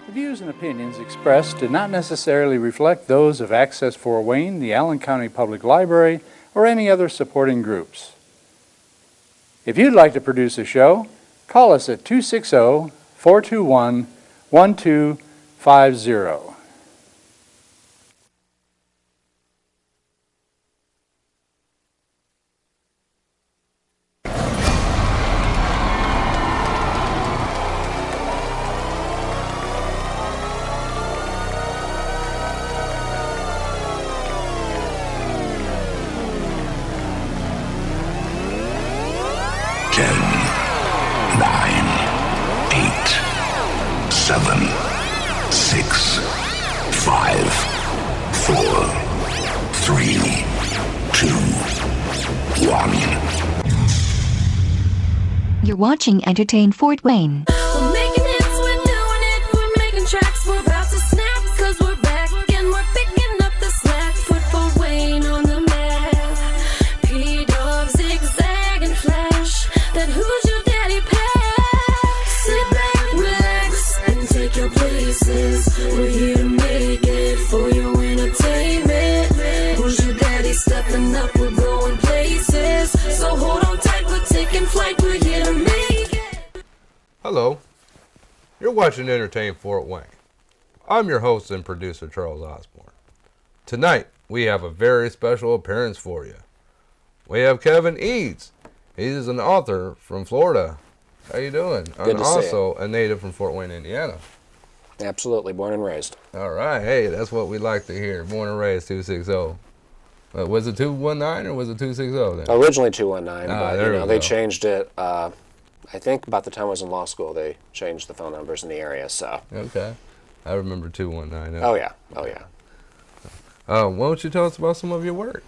The views and opinions expressed do not necessarily reflect those of Access Fort Wayne, the Allen County Public Library, or any other supporting groups. If you'd like to produce a show, call us at 260-421-1250. You're watching Entertain Fort Wayne. We're making hits, we're doing it, we're making tracks, we're about to snap, cause we're back and we're picking up the slack. Put Fort Wayne on the map. P-Dog, zigzag and flash, that who's your daddy pack. Sit back, relax, and take your places. We're here to make it for your entertainment. Who's your daddy stepping up, we're going places. So hold on tight, we're taking flight, we're here to make it. Hello, you're watching Entertain Fort Wayne. I'm your host and producer, Charles Osborne. Tonight, we have a very special appearance for you. We have Kevin Eads. He's an author from Florida. How you doing? Good and to see also a native from Fort Wayne, Indiana. Absolutely, born and raised. All right, hey, that's what we like to hear. Born and raised 260. Was it 219 or was it 260 then? Originally 219, but there we they go. changed it. I think about the time I was in law school, they changed the phone numbers in the area. So. Okay, I remember 219. Oh yeah, oh yeah. Why don't you tell us about some of your work?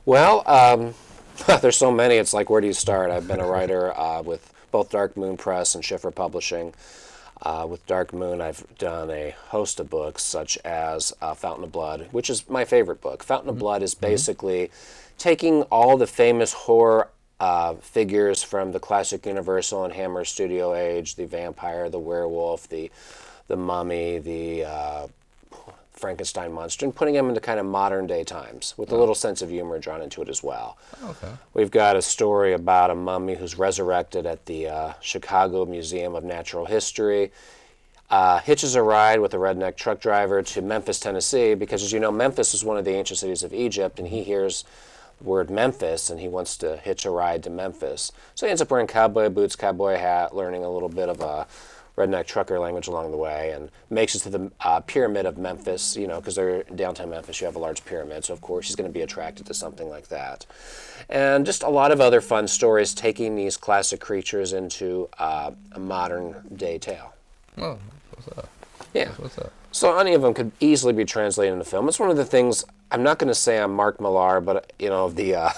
Well, there's so many. It's like, where do you start? I've been a writer with both Dark Moon Press and Schiffer Publishing. With Dark Moon, I've done a host of books, such as Fountain of Blood, which is my favorite book. Fountain of Blood is basically taking all the famous horror figures from the classic Universal and Hammer Studio age, the vampire, the werewolf, the mummy, the Frankenstein monster, and putting them into kind of modern day times with a little sense of humor drawn into it as well. Okay. We've got a story about a mummy who's resurrected at the Chicago Museum of Natural History, hitches a ride with a redneck truck driver to Memphis, Tennessee, because as you know, Memphis is one of the ancient cities of Egypt, and he hears the word Memphis, and he wants to hitch a ride to Memphis. So he ends up wearing cowboy boots, cowboy hat, learning a little bit of a redneck trucker language along the way, and makes it to the pyramid of Memphis, because they're in downtown Memphis, you have a large pyramid, so of course he's going to be attracted to something like that. And just a lot of other fun stories taking these classic creatures into a modern day tale. Oh, what's up? Yeah. What's up? So any of them could easily be translated into film. It's one of the things, I'm not going to say I'm Mark Millar, but, of the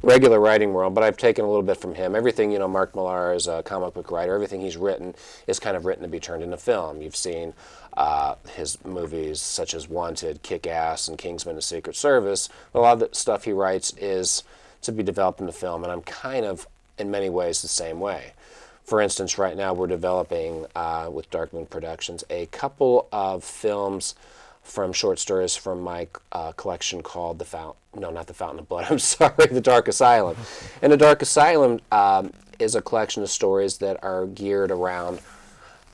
regular writing world, but I've taken a little bit from him. Everything, Mark Millar is a comic book writer. Everything he's written is kind of written to be turned into film. You've seen his movies such as Wanted, Kick-Ass, and Kingsman: The Secret Service. A lot of the stuff he writes is to be developed into film, and I'm kind of, in many ways, the same way. For instance, right now we're developing, with Dark Moon Productions, a couple of films from short stories from my collection called The Fountain of Blood, I'm sorry, The Dark Asylum. And The Dark Asylum is a collection of stories that are geared around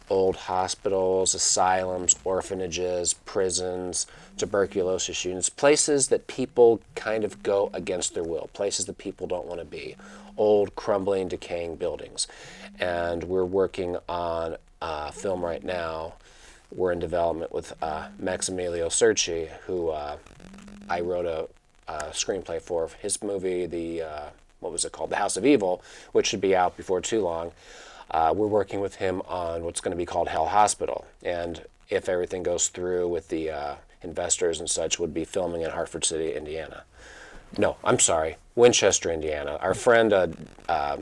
old hospitals, asylums, orphanages, prisons, tuberculosis units, places that people kind of go against their will, places that people don't want to be, old, crumbling, decaying buildings. And we're working on a film right now. We're in development with Maximilio Cerci, who I wrote a screenplay for his movie, what was it called? The House of Evil, which should be out before too long. We're working with him on what's going to be called Hell Hospital. And if everything goes through with the investors and such, would be filming in Hartford City, Indiana. No, I'm sorry, Winchester, Indiana. Our friend that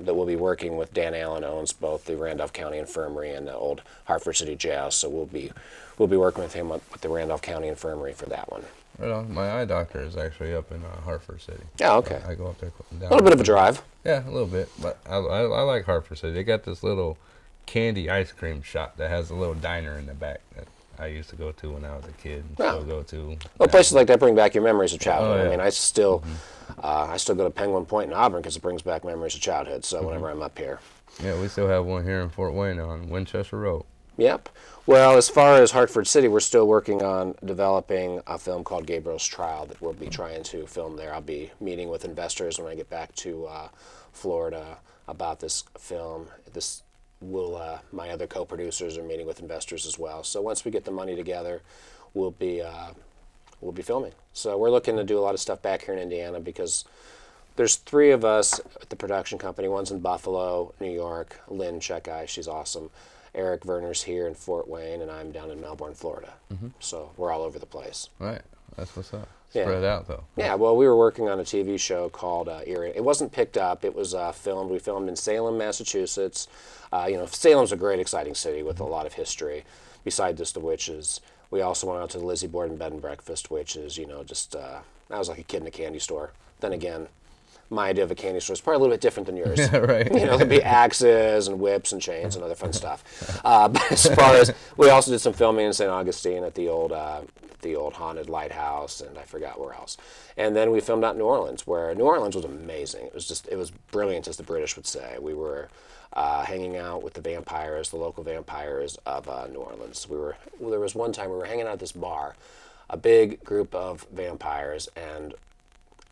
we'll be working with, Dan Allen, owns both the Randolph County Infirmary and the old Hartford City Jail, so we'll be working with him with the Randolph County Infirmary for that one. Right on. My eye doctor is actually up in Hartford City. Oh, okay. I go up there. A little bit of a drive. Yeah, a little bit, but I like Hartford City. They got this little candy ice cream shop that has a little diner in the back that I used to go to when I was a kid and still go to. Well, places like that bring back your memories of childhood. Oh, yeah. I mean, I still go to Penguin Point in Auburn because it brings back memories of childhood. So whenever I'm up here. Yeah, we still have one here in Fort Wayne on Winchester Road. Yep. Well, as far as Hartford City, we're still working on developing a film called Gabriel's Trial that we'll be trying to film there. I'll be meeting with investors when I get back to Florida about this film. My other co-producers are meeting with investors as well. So once we get the money together, we'll be filming. So we're looking to do a lot of stuff back here in Indiana because there's 3 of us at the production company. One's in Buffalo, New York. Lynn Checkeye, she's awesome. Eric Werner's here in Fort Wayne, and I'm down in Melbourne, Florida. So we're all over the place. Right. That's what's up. Yeah. Spread out, though. Yeah, well, we were working on a TV show called Erie. It wasn't picked up. It was filmed. We filmed in Salem, Massachusetts. Salem's a great, exciting city with a lot of history. Besides just the witches, we also went out to the Lizzie Borden Bed and Breakfast, which is, I was like a kid in a candy store. Then again, my idea of a candy store is probably a little bit different than yours. Yeah, right. There'd be axes and whips and chains and other fun stuff. But as far as, we also did some filming in St. Augustine at the old haunted lighthouse, and I forgot where else. And then we filmed out in New Orleans, where New Orleans was amazing. It was brilliant, as the British would say. We were hanging out with the local vampires of New Orleans. There was one time we were hanging out at this bar, a big group of vampires, and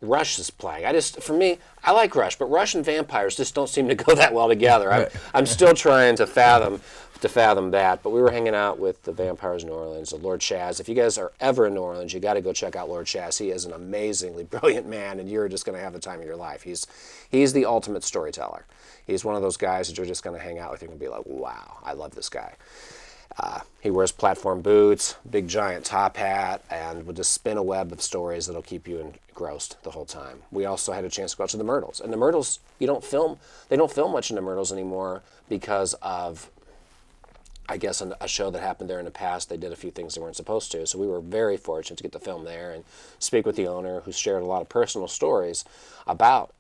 Rush is playing. For me, I like Rush, but Rush and vampires just don't seem to go that well together. I'm still trying to fathom that. But we were hanging out with the vampires in New Orleans, Lord Chaz. If you guys are ever in New Orleans, you got to go check out Lord Chaz. He is an amazingly brilliant man, and you're just going to have the time of your life. He's the ultimate storyteller. He's one of those guys that you're just going to hang out with and be like, wow, I love this guy. He wears platform boots, big giant top hat, and will just spin a web of stories that'll keep you engrossed the whole time. We also had a chance to go out to the Myrtles. And the Myrtles, they don't film much in the Myrtles anymore because of, I guess, a show that happened there in the past. They did a few things they weren't supposed to. So we were very fortunate to get to film there and speak with the owner, who shared a lot of personal stories about,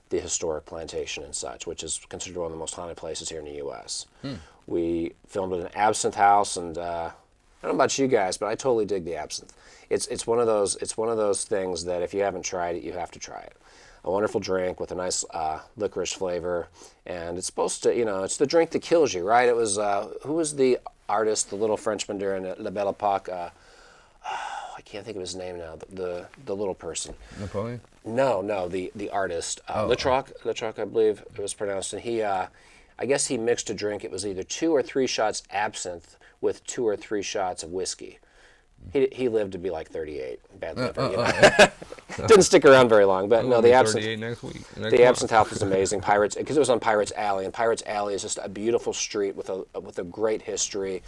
the historic plantation and such, which is considered one of the most haunted places here in the U.S. We filmed in an absinthe house, and I don't know about you guys, but I totally dig the absinthe. It's one of those things that if you haven't tried it, you have to try it. A wonderful drink with a nice licorice flavor, and it's supposed to, it's the drink that kills you, right? It was who was the artist, the little Frenchman during La Belle Epoque? I can't think of his name now. The little person. Napoleon? No, the artist. Letroc, I believe it was pronounced. And he, I guess he mixed a drink. It was either 2 or 3 shots absinthe with 2 or 3 shots of whiskey. He lived to be like 38. Bad liver, Didn't stick around very long, but no, the absinthe. 38 next week. The absinthe house was amazing. Because it was on Pirates Alley, and Pirates Alley is just a beautiful street with a great history.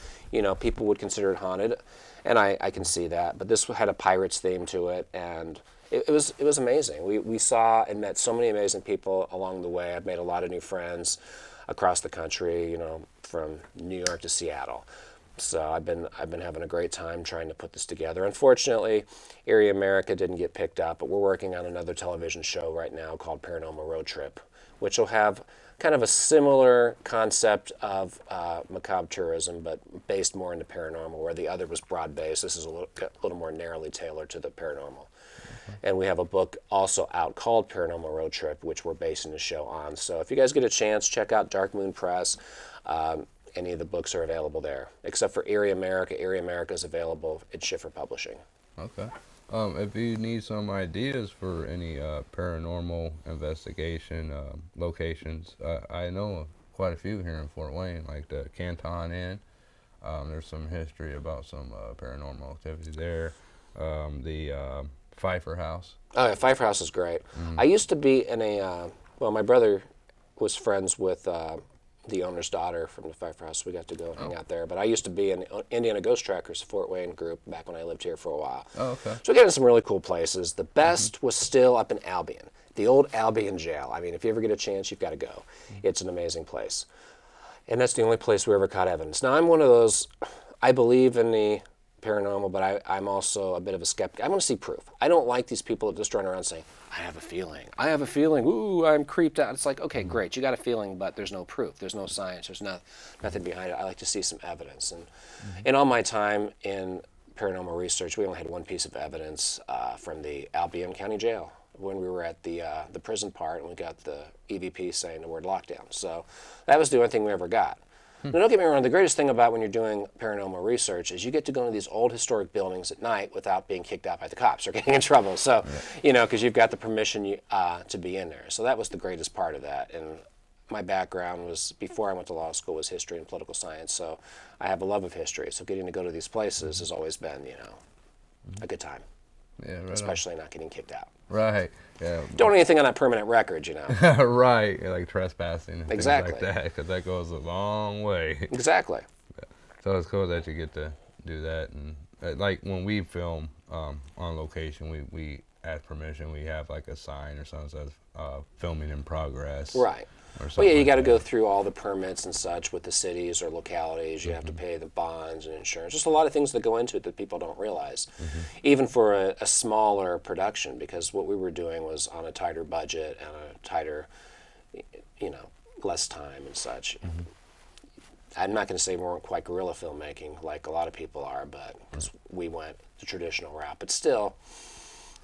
People would consider it haunted, and I can see that. But this had a pirates theme to it, and it was amazing. We saw and met so many amazing people along the way. I've made a lot of new friends across the country. From New York to Seattle. So I've been having a great time trying to put this together. Unfortunately, Erie America didn't get picked up, but we're working on another television show right now called Paranormal Road Trip, which will have kind of a similar concept of macabre tourism, but based more into paranormal, where the other was broad-based. This is a little more narrowly tailored to the paranormal. And we have a book also out called Paranormal Road Trip, which we're basing the show on. So if you guys get a chance, check out Dark Moon Press. Any of the books are available there, except for Erie America. Erie America is available at Schiffer Publishing. Okay. If you need some ideas for any paranormal investigation locations, I know quite a few here in Fort Wayne, like the Canton Inn. There's some history about some paranormal activity there. The Pfeiffer House. Oh, yeah, Pfeiffer House is great. I used to be in my brother was friends with the owner's daughter from the Pfeiffer House. We got to go hang out there. But I used to be in Indiana Ghost Trackers, Fort Wayne group, back when I lived here for a while. Oh, okay. So we got into some really cool places. The best was still up in Albion, the old Albion jail. I mean, if you ever get a chance, you've got to go. It's an amazing place. And that's the only place we ever caught evidence. Now, I'm one of those, I believe in the paranormal, but I'm also a bit of a skeptic. I want to see proof. I don't like these people that just run around saying, I have a feeling. I have a feeling. Ooh, I'm creeped out. It's like, okay, great. You got a feeling, but there's no proof. There's no science. There's nothing behind it. I like to see some evidence. And in all my time in paranormal research, we only had one piece of evidence from the Albion County Jail when we were at the prison part, and we got the EVP saying the word lockdown. So that was the only thing we ever got. Now, don't get me wrong, the greatest thing about when you're doing paranormal research is you get to go into these old historic buildings at night without being kicked out by the cops or getting in trouble. So, you know, because you've got the permission to be in there. So that was the greatest part of that. And my background was, before I went to law school, was history and political science. So I have a love of history. So getting to go to these places has always been, you know, a good time. Yeah, right. Especially not getting kicked out. Right. Yeah. Don't anything on that permanent record, you know. Right. Like trespassing. And Exactly. Things like that, because that goes a long way. Exactly. So it's cool that you get to do that, and like when we film on location, we ask permission. We have like a sign or something that says filming in progress. Right. Well, yeah, you got to go through all the permits and such with the cities or localities. You have to pay the bonds and insurance. Just a lot of things that go into it that people don't realize, even for a smaller production, because what we were doing was on a tighter budget and a tighter, you know, less time and such. I'm not going to say we weren't quite guerrilla filmmaking like a lot of people are, but 'cause we went the traditional route. But still,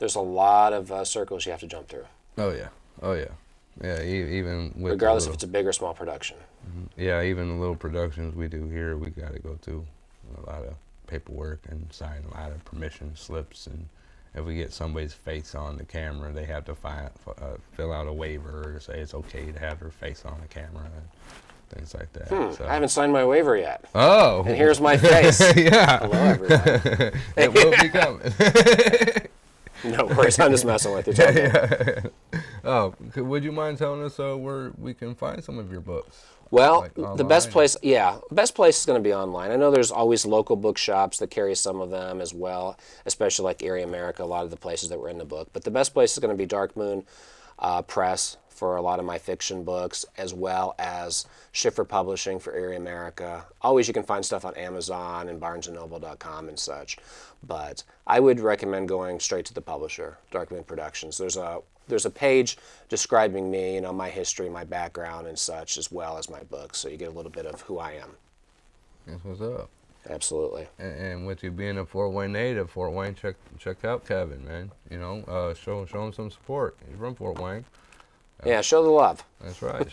there's a lot of circles you have to jump through. Oh yeah. Oh yeah. Yeah. Even with regardless if it's a big or small production. Yeah, even the little productions we do here, we got to go through a lot of paperwork and sign a lot of permission slips. And if we get somebody's face on the camera, they have to fill out a waiver to say it's okay to have their face on the camera and things like that. So. I haven't signed my waiver yet. Oh. And here's my face. Yeah. Hello, everyone. It will be coming. No worries, I'm just messing with you. Tell me. Oh, would you mind telling us where we can find some of your books? Well, Like the online? best place is going to be online. I know there's always local bookshops that carry some of them as well, especially like Area America, a lot of the places that were in the book. But the best place is going to be Dark Moon Press for a lot of my fiction books, as well as Schiffer Publishing for Area America. Always you can find stuff on Amazon and BarnesandNoble.com and such. But I would recommend going straight to the publisher, Dark Moon Productions. There's a page describing me, you know, my history, my background and such, as well as my books, so you get a little bit of who I am. That's what's up. Absolutely. And with you being a Fort Wayne native, Fort Wayne, check out Kevin, man. You know, show him some support. He's from Fort Wayne. Yeah, show the love. That's right.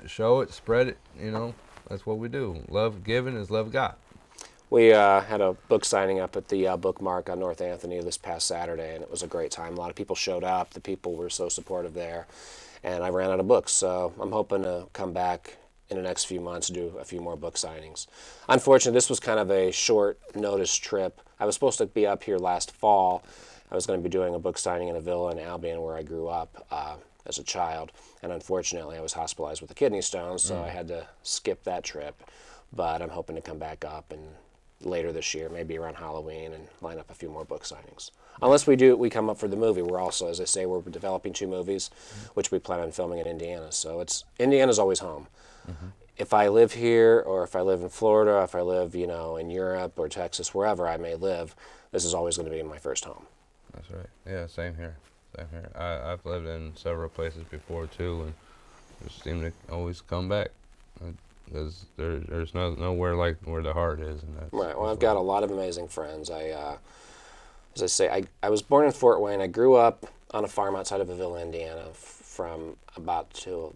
Show it, spread it. You know, that's what we do. Love given is love got. We had a book signing up at the Bookmark on North Anthony this past Saturday, and it was a great time. A lot of people showed up. The people were so supportive there, and I ran out of books, so I'm hoping to come back in the next few months and do a few more book signings. Unfortunately, this was kind of a short notice trip. I was supposed to be up here last fall. I was going to be doing a book signing in a villa in Albion where I grew up as a child, and unfortunately I was hospitalized with a kidney stone, so I had to skip that trip. But I'm hoping to come back up and later this year, maybe around Halloween, and line up a few more book signings. Unless we come up for the movie. We're also, as I say, we're developing 2 movies, which we plan on filming in Indiana. So Indiana's always home. If I live here, or if I live in Florida, if I live, you know, in Europe or Texas, wherever I may live, this is always going to be my first home. That's right. Yeah, same here. Same here. I've lived in several places before too, and just seem to always come back. Because there's nowhere like where the heart is. And that's, right. Well, I've got a lot of amazing friends. As I say, I was born in Fort Wayne. I grew up on a farm outside of Avila, Indiana, from about till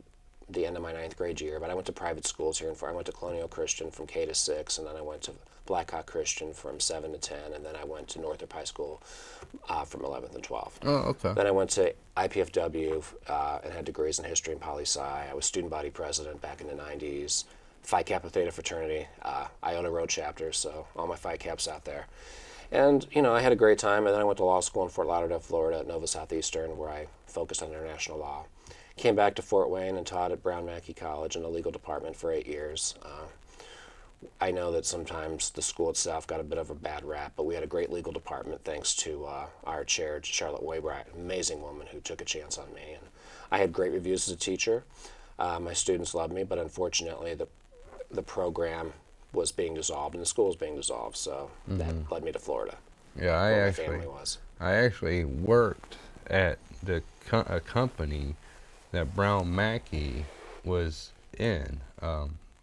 the end of my 9th grade year. But I went to private schools here in Fort. I went to Colonial Christian from K to 6, and then I went to Blackhawk Christian from 7 to 10, and then I went to Northrop High School from 11th and 12th. Oh, okay. Then I went to IPFW and had degrees in history and poli-sci. I was student body president back in the 90s. Phi Kappa Theta fraternity. I own a road chapter, so all my Phi Caps out there. And, you know, I had a great time, and then I went to law school in Fort Lauderdale, Florida at Nova Southeastern, where I focused on international law. Came back to Fort Wayne and taught at Brown Mackie College in the legal department for 8 years. I know that sometimes the school itself got a bit of a bad rap, but we had a great legal department thanks to our chair, Charlotte Waybright, an amazing woman who took a chance on me. And I had great reviews as a teacher. My students loved me, but unfortunately the program was being dissolved and the school was being dissolved. So that led me to Florida. Yeah, Where my family was. I actually worked at a company that Brown Mackey was in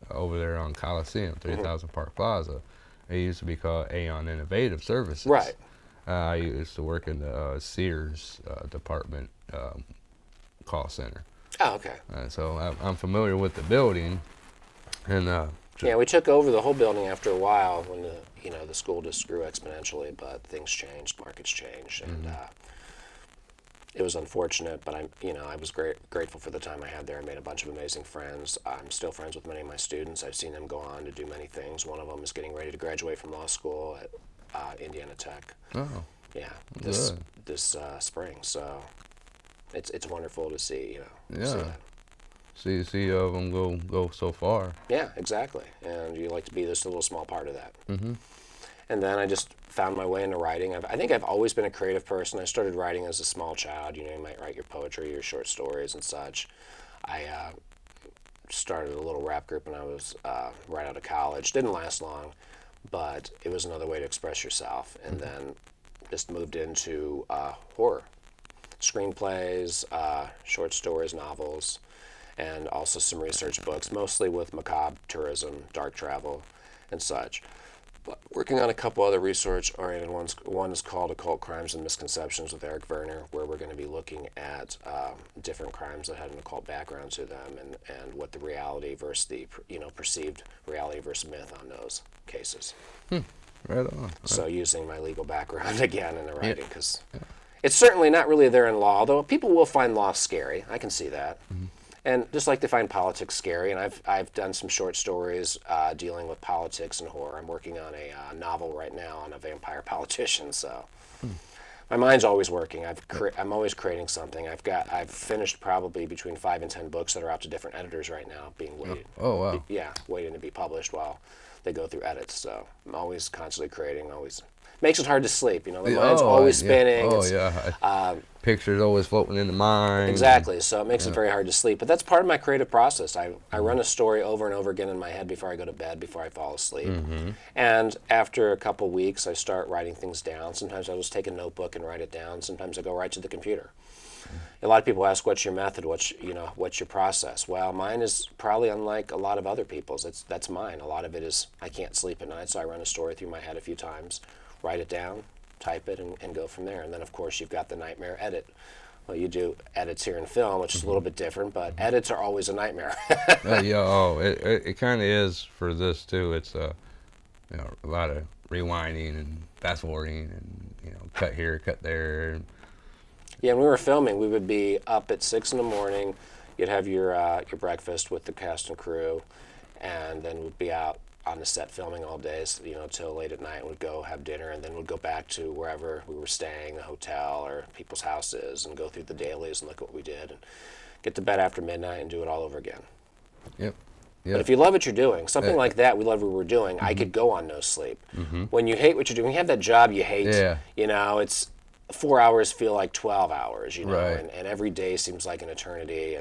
over there on Coliseum, 3000 Park Plaza. It used to be called Aon Innovative Services. Right. I used to work in the Sears department call center. Oh, okay. So I'm familiar with the building. And Yeah, we took over the whole building after a while when the school just grew exponentially, but things changed, markets changed, and it was unfortunate. But I was grateful for the time I had there. I made a bunch of amazing friends. I'm still friends with many of my students. I've seen them go on to do many things. One of them is getting ready to graduate from law school at Indiana Tech. oh, Yeah, this spring. So it's wonderful to see. See yeah. that. See of them go so far. Yeah, exactly. And you like to be just a little small part of that. Mm-hmm. And then I just found my way into writing. I think I've always been a creative person. I started writing as a small child. You might write your poetry, your short stories and such. I started a little rap group when I was right out of college. Didn't last long, but it was another way to express yourself. And then just moved into horror. Screenplays, short stories, novels, and also some research books, mostly with macabre tourism, dark travel, and such. But working on a couple other research-oriented ones. One is called Occult Crimes and Misconceptions with Eric Werner, where we're going to be looking at different crimes that had an occult background to them, and what the reality versus the perceived reality versus myth on those cases. Right on. So using my legal background again in the writing, because it's certainly not really there in law, though people will find law scary. I can see that. And just like they find politics scary, and I've done some short stories dealing with politics and horror. I'm working on a novel right now on a vampire politician, so my mind's always working. I'm always creating something. I've finished probably between 5 and 10 books that are out to different editors right now, being waited. Oh, wow. Yeah, waiting to be published while they go through edits. So I'm always constantly creating. Always makes it hard to sleep. The mind's always spinning. Oh, yeah. Pictures always floating in the mind. Exactly. So it makes it very hard to sleep. But that's part of my creative process. I run a story over and over again in my head before I go to bed, before I fall asleep. And after a couple weeks, I start writing things down. Sometimes I'll just take a notebook and write it down. Sometimes I go right to the computer. A lot of people ask, what's your method? What's your process? Well, mine is probably unlike a lot of other people's. That's mine. A lot of it is I can't sleep at night, so I run a story through my head a few times, write it down, type it, and go from there. And then, of course, you've got the nightmare edit. Well, you do edits here in film, which is a little bit different, but edits are always a nightmare. It kind of is for this, too. It's a lot of rewinding and fast forwarding and, cut here, cut there. Yeah, when we were filming, we would be up at 6 in the morning. You'd have your breakfast with the cast and crew, and then we'd be out on the set filming all day, till late at night. We'd go have dinner, and then we'd go back to wherever we were staying, the hotel or people's houses, and go through the dailies and look at what we did, and get to bed after midnight and do it all over again. Yep. But if you love what you're doing, something like that, we love what we're doing, I could go on no sleep. When you hate what you're doing, you have that job you hate, it's 4 hours feel like 12 hours, Right. and every day seems like an eternity,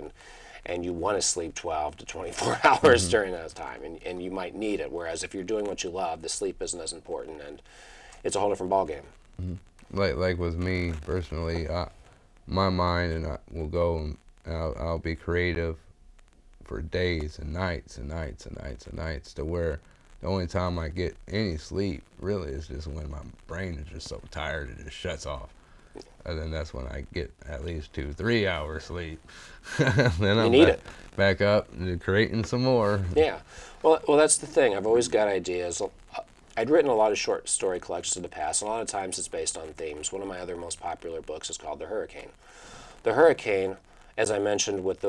and you want to sleep 12 to 24 hours during that time, and you might need it, whereas if you're doing what you love, the sleep isn't as important, and it's a whole different ballgame. Like with me personally, my mind and I will go and I'll be creative for days and nights and nights and nights and nights, to where the only time I get any sleep really is just when my brain is just so tired it just shuts off. And then that's when I get at least 2-3 hours sleep. Then I'm back up and creating some more. Yeah. Well, that's the thing. I've always got ideas. I'd written a lot of short story collections in the past, and a lot of times it's based on themes. One of my other most popular books is called The Hurricane. The Hurricane, as I mentioned with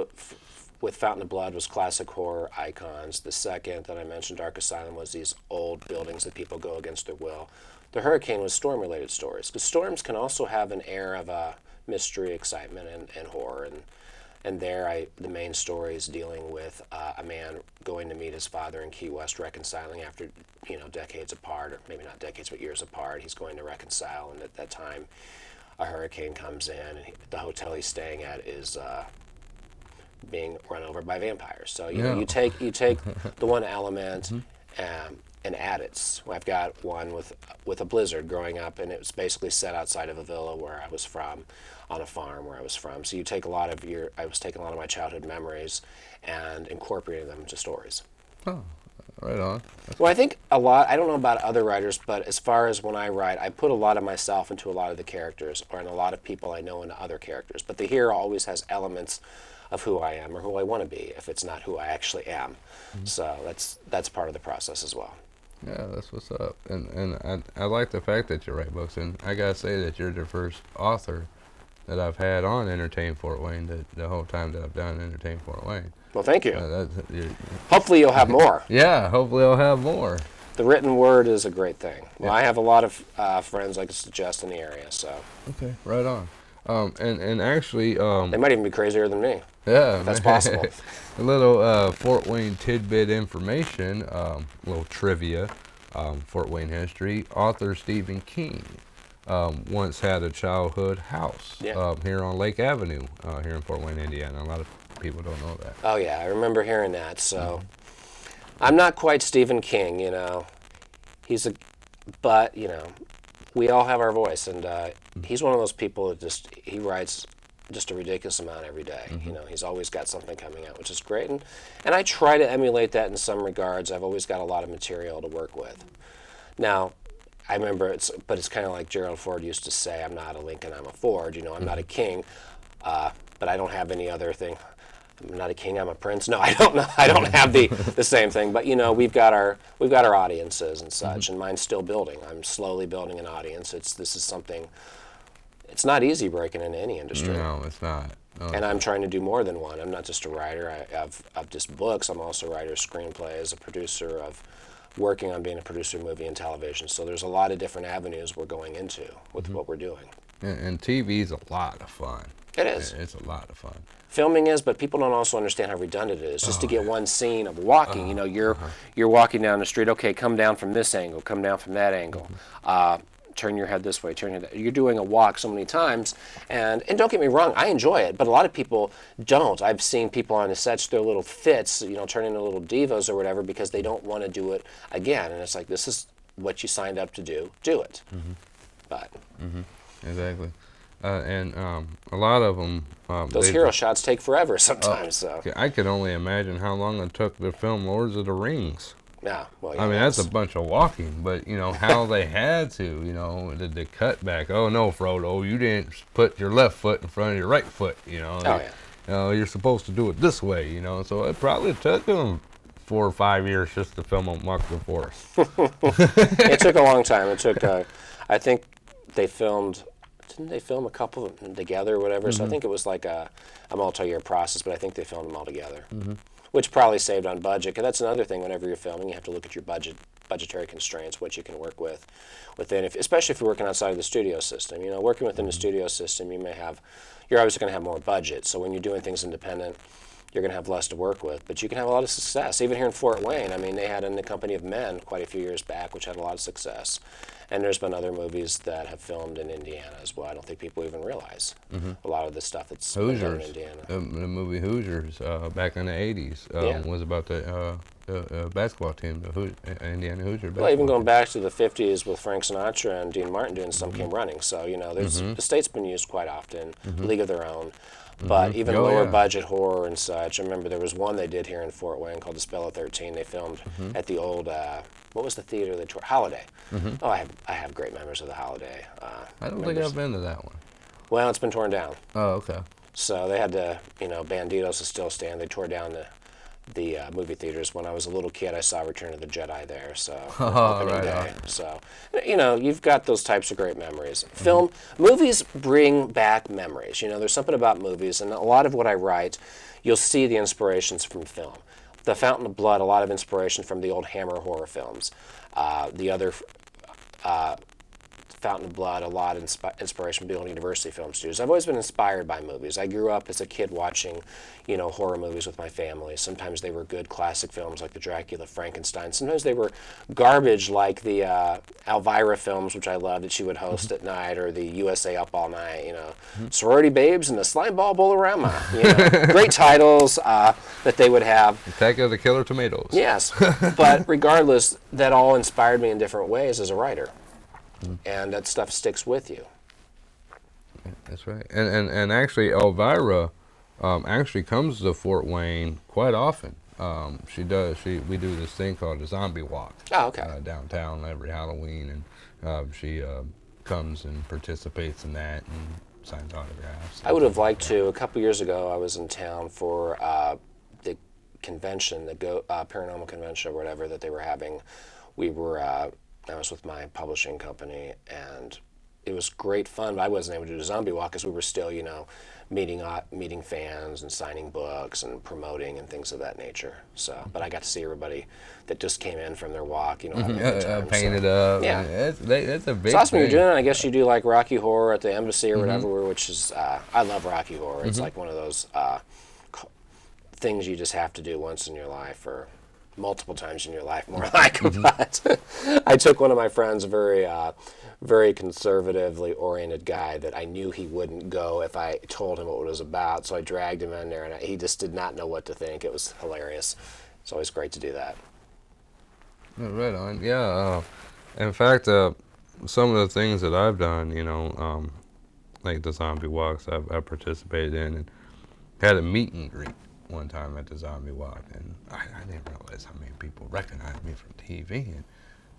Fountain of Blood, was classic horror icons. The second that I mentioned, Dark Asylum, was these old buildings that people go against their will. The Hurricane was storm-related stories, because storms can also have an air of mystery, excitement, and horror. And there, the main story is dealing with a man going to meet his father in Key West, reconciling after decades apart, or maybe not decades, but years apart. He's going to reconcile, and at that time, a hurricane comes in, and the hotel he's staying at is being run over by vampires. So you take the one element, and add it. I've got one with a blizzard growing up, and it was basically set outside of a villa where I was from, on a farm where I was from. So you take I was taking a lot of my childhood memories and incorporating them into stories. Oh, right on. Well, I think a lot, I don't know about other writers, but as far as when I write, I put a lot of myself into a lot of the characters, or in a lot of people I know into other characters. But the hero always has elements of who I am or who I want to be, if it's not who I actually am. So that's part of the process as well. Yeah, that's what's up. And I like the fact that you write books, and I gotta say that you're the first author that I've had on Entertain Fort Wayne the whole time that I've done Entertain Fort Wayne. Well, thank you. You're, Hopefully you'll have more. yeah, hopefully I'll have more. The written word is a great thing. Well, I have a lot of friends I could suggest in the area, so. Okay, right on. And actually, They might even be crazier than me. yeah, That's possible. A little Fort Wayne tidbit information, little trivia, Fort Wayne history. Author Stephen King once had a childhood house here on Lake Avenue here in Fort Wayne, Indiana. A lot of people don't know that. Oh, yeah, I remember hearing that, so. I'm not quite Stephen King, you know. But, you know, we all have our voice, and he's one of those people that he writes just a ridiculous amount every day. You know, he's always got something coming out, which is great, and I try to emulate that in some regards. I've always got a lot of material to work with. Now, I remember but it's kind of like Gerald Ford used to say, I'm not a Lincoln, I'm a Ford. You know, I'm not a king, but I don't have any other thing. I'm not a king, I'm a prince. No, I don't know. I don't have the same thing. But you know, we've got our audiences and such, and mine's still building. I'm slowly building an audience. This is something. It's not easy breaking into any industry. No, it's not. No, and I'm trying to do more than one. I'm not just a writer of just books. I'm also a writer of screenplays, a producer of working on being a producer of movie and television. So there's a lot of different avenues we're going into with what we're doing. And TV's a lot of fun. It is. It's a lot of fun. Filming is, but people don't also understand how redundant it is. Just to get one scene of walking, you know, you're walking down the street. Okay, come down from this angle, come down from that angle. Turn your head this way, turn your head. You're doing a walk so many times, and don't get me wrong, I enjoy it, but a lot of people don't. I've seen people on the sets throw little fits, you know, turn into little divas or whatever because they don't want to do it again. And it's like, this is what you signed up to do it. But Exactly. And a lot of them... those hero shots take forever sometimes. So I could only imagine how long it took to film Lords of the Rings. yeah, well, I mean, that's a bunch of walking, but, you know, how they had to, you know, the cut back. Oh, no, Frodo, you didn't put your left foot in front of your right foot, you know. Oh, yeah. You know, you're supposed to do it this way, you know. So it probably took them 4 or 5 years just to film on Mark the Forest. It took a long time. It took, I think they filmed... Didn't they film a couple of them together or whatever? So I think it was like a multi-year process, but I think they filmed them all together, which probably saved on budget. Because that's another thing. Whenever you're filming, you have to look at your budgetary constraints, what you can work within. Especially if you're working outside of the studio system. You know, working within the studio system, you're always going to have more budget. So when you're doing things independent, you're going to have less to work with. But you can have a lot of success. Even here in Fort Wayne, I mean, they had In the Company of Men quite a few years back, which had a lot of success. And there's been other movies that have filmed in Indiana as well. I don't think people even realize a lot of the stuff that's been done in Indiana. The movie Hoosiers back in the 80s was about the basketball team, the Indiana Hoosier basketball Well, even going team. back to the 50s with Frank Sinatra and Dean Martin doing Some Came Running. So, you know, the state's been used quite often, League of Their Own. But even lower budget horror and such. I remember there was one they did here in Fort Wayne called The Spell of 13. They filmed at the old, what was the theater they toured? Holiday. Oh, I have great memories of the Holiday. I don't think I've been to that one. Well, it's been torn down. Oh, okay. So they had to, you know, Banditos is still standing. They tore down the movie theaters. When I was a little kid, I saw Return of the Jedi there. So opening day. So, you know, you've got those types of great memories. Movies bring back memories. You know, there's something about movies, and a lot of what I write, you'll see the inspirations from film. The Fountain of Blood, a lot of inspiration from the old Hammer horror films. The other Fountain of Blood, a lot of inspiration from Beale University film studios. I've always been inspired by movies. I grew up as a kid watching, horror movies with my family. Sometimes they were good classic films like the Dracula, Frankenstein. Sometimes they were garbage like the Elvira films, which I loved, that she would host at night, or the USA Up All Night, Sorority Babes and the Slime Ball Bolorama. Great titles that they would have. Attack of the Killer Tomatoes. Yes, but regardless, that all inspired me in different ways as a writer. And that stuff sticks with you. That's right. And actually, Elvira actually comes to Fort Wayne quite often. We do this thing called the Zombie Walk. Oh, okay. Downtown every Halloween, and she comes and participates in that and signs autographs. I would have liked to. A couple years ago, I was in town for the convention, the paranormal convention or whatever that they were having. I was with my publishing company, and it was great fun, but I wasn't able to do a zombie walk because we were still, meeting fans and signing books and promoting and things of that nature. So, but I got to see everybody that just came in from their walk, having a good time. Painted up. Yeah. It's a big It's awesome thing. you're doing. I guess you do like Rocky Horror at the Embassy or whatever, which is, I love Rocky Horror. It's like one of those things you just have to do once in your life, or multiple times in your life, more like. But I took one of my friends, a very conservatively oriented guy, that I knew he wouldn't go if I told him what it was about. So I dragged him in there, and he just did not know what to think. It was hilarious. It's always great to do that. Right on. Yeah. In fact, some of the things that I've done, like the zombie walks I've participated in, and had a meet and greet one time at the zombie walk, and I didn't realize how many people recognized me from TV. And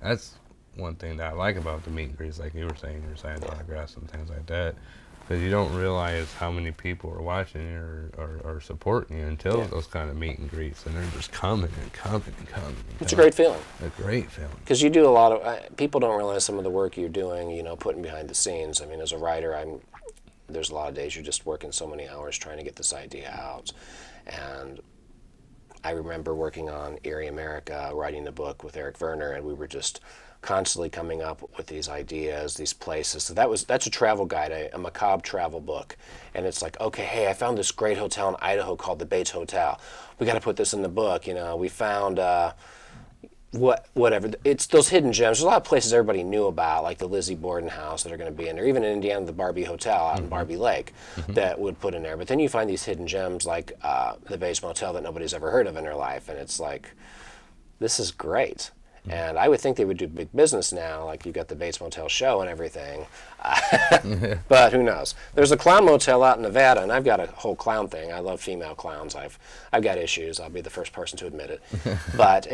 that's one thing that I like about the meet and greets, like you were saying, you're signing autographs and things like that, because you don't realize how many people are watching you or supporting you until those kind of meet and greets, and they're just coming and coming and coming. It's a great feeling. A great feeling. Because you do a lot of, people don't realize some of the work you're doing, putting behind the scenes. I mean, as a writer, there's a lot of days you're just working so many hours trying to get this idea out. And I remember working on Eerie America, writing the book with Eric Werner, and we were just constantly coming up with these ideas, these places. So that's a travel guide, a macabre travel book. And it's like, okay, hey, I found this great hotel in Idaho called the Bates Hotel. We got to put this in the book. We found whatever. It's those hidden gems. There's a lot of places everybody knew about, like the Lizzie Borden house that are going to be in there. Even in Indiana, the Barbie Hotel out in Barbie Lake that would put in there. But then you find these hidden gems like the Bates Motel that nobody's ever heard of in their life. And it's like, this is great. And I would think they would do big business now, like you got the Bates Motel show and everything. But who knows? There's a clown motel out in Nevada, and I've got a whole clown thing. I love female clowns. I've got issues. I'll be the first person to admit it. But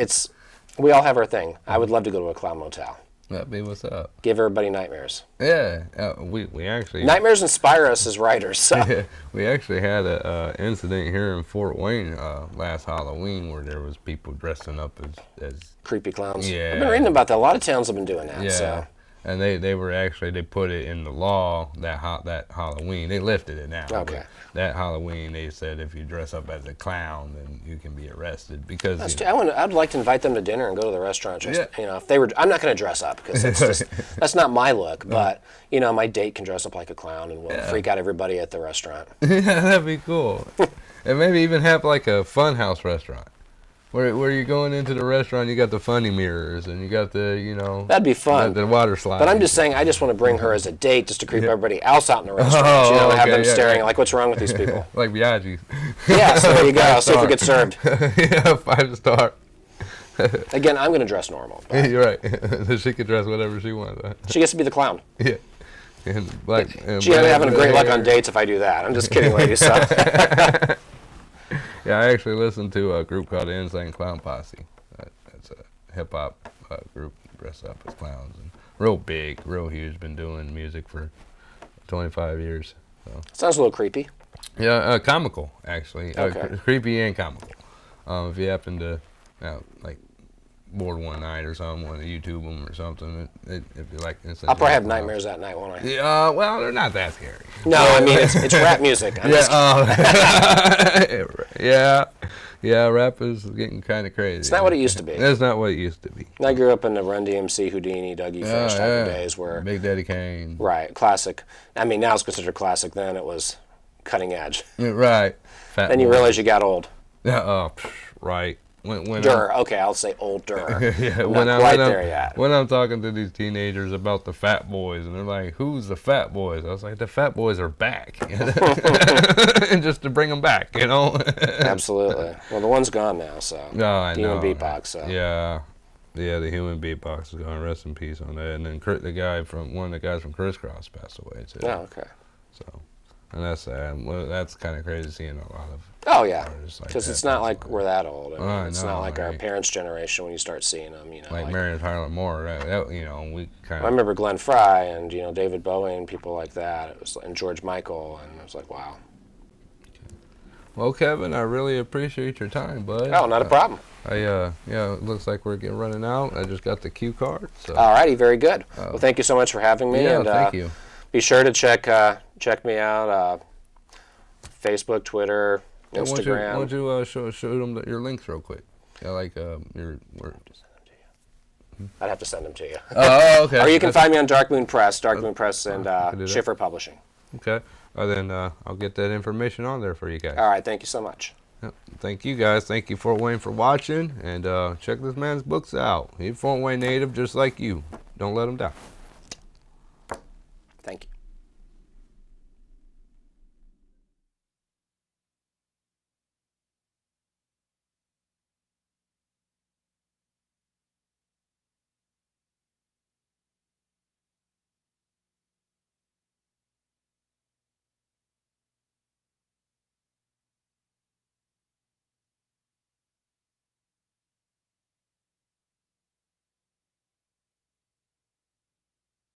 we all have our thing. I would love to go to a clown motel. That'd be what's up. Give everybody nightmares. Yeah, we actually... Nightmares inspire us as writers. So. We actually had an incident here in Fort Wayne last Halloween where there was people dressing up as creepy clowns. Yeah. I've been reading about that. A lot of towns have been doing that. Yeah. So. And they put it in the law that Halloween. They lifted it now. Okay. That Halloween, they said if you dress up as a clown, then you can be arrested because. I'd like to invite them to dinner and go to the restaurant. If they were, I'm not going to dress up because that's not my look. But my date can dress up like a clown and we'll freak out everybody at the restaurant. Yeah, that'd be cool. And maybe even have like a fun house restaurant. Where you're going into the restaurant, you got the funny mirrors, and you got the, That'd be fun. The water slide. But I'm just saying, I just want to bring her as a date just to creep everybody else out in the restaurant. Have them staring like, what's wrong with these people? Like Biaggi. Yeah, so there you go. See if we get served. Yeah, 5-star. Again, I'm going to dress normal. You're right. She can dress whatever she wants. She gets to be the clown. Yeah. And She ain't having a great luck on dates if I do that. I'm just kidding, ladies. So. Yeah, I actually listened to a group called the Insane Clown Posse. It's a hip-hop group dressed up as clowns. And real big, real huge. Been doing music for 25 years. So. Sounds a little creepy. Yeah, comical, actually. Okay. Creepy and comical. If you happen to, bored one night or something, want to YouTube them or something, it'd be like I'll probably have nightmares that night, won't I? Yeah, well, they're not that scary. No, I mean it's rap music. I'm just Yeah, rap is getting kind of crazy. It's not what it used to be. It's not what it used to be. I grew up in the Run DMC, Houdini, Dougie Fresh type of days where Big Daddy Kane. right, classic. I mean, now it's considered classic. Then it was cutting edge. Yeah, right. Fat Then you Boy. realize you got old. Yeah, right. When Okay, I'll say older. yeah, I'm when not I'm, quite when there I'm, yet. when I'm talking to these teenagers about the Fat Boys, and they're like, "Who's the Fat Boys?" I was like, "The Fat Boys are back," and just to bring them back, you know. Absolutely. Well, the one's gone now, so. No, I the know. human beatbox. So. Yeah, the human beatbox is going. Rest in peace on that. And then one of the guys from Crisscross passed away too. Oh, okay. So, and that's sad. Well, that's kind of crazy seeing a lot of. Oh yeah, artists like because that it's not pass like away. we're that old. I mean, I it's know, not like our right. parents' generation when you start seeing them. You know, Like Marion Tyler Moore, that, you know, we kind I of. remember Glenn Fry and David Bowie and people like that. It was and George Michael, and it was like, wow. Well, Kevin, I really appreciate your time, bud. Oh, not a problem. Yeah, it looks like we're running out. I just got the cue card. So. All righty, very good. Well, thank you so much for having me. Yeah, and, thank you. Be sure to check me out. Facebook, Twitter, Yeah, Instagram. Why don't you show them your links real quick? Yeah, like your. I'd have to send them to you. Oh, okay. Or you can find me on Dark Moon Press, and do that. Schiffer Publishing. Okay. Then I'll get that information on there for you guys. All right, thank you so much. Yep. Thank you guys. Thank you, Fort Wayne, for watching. And check this man's books out. He's a Fort Wayne native just like you. Don't let him down.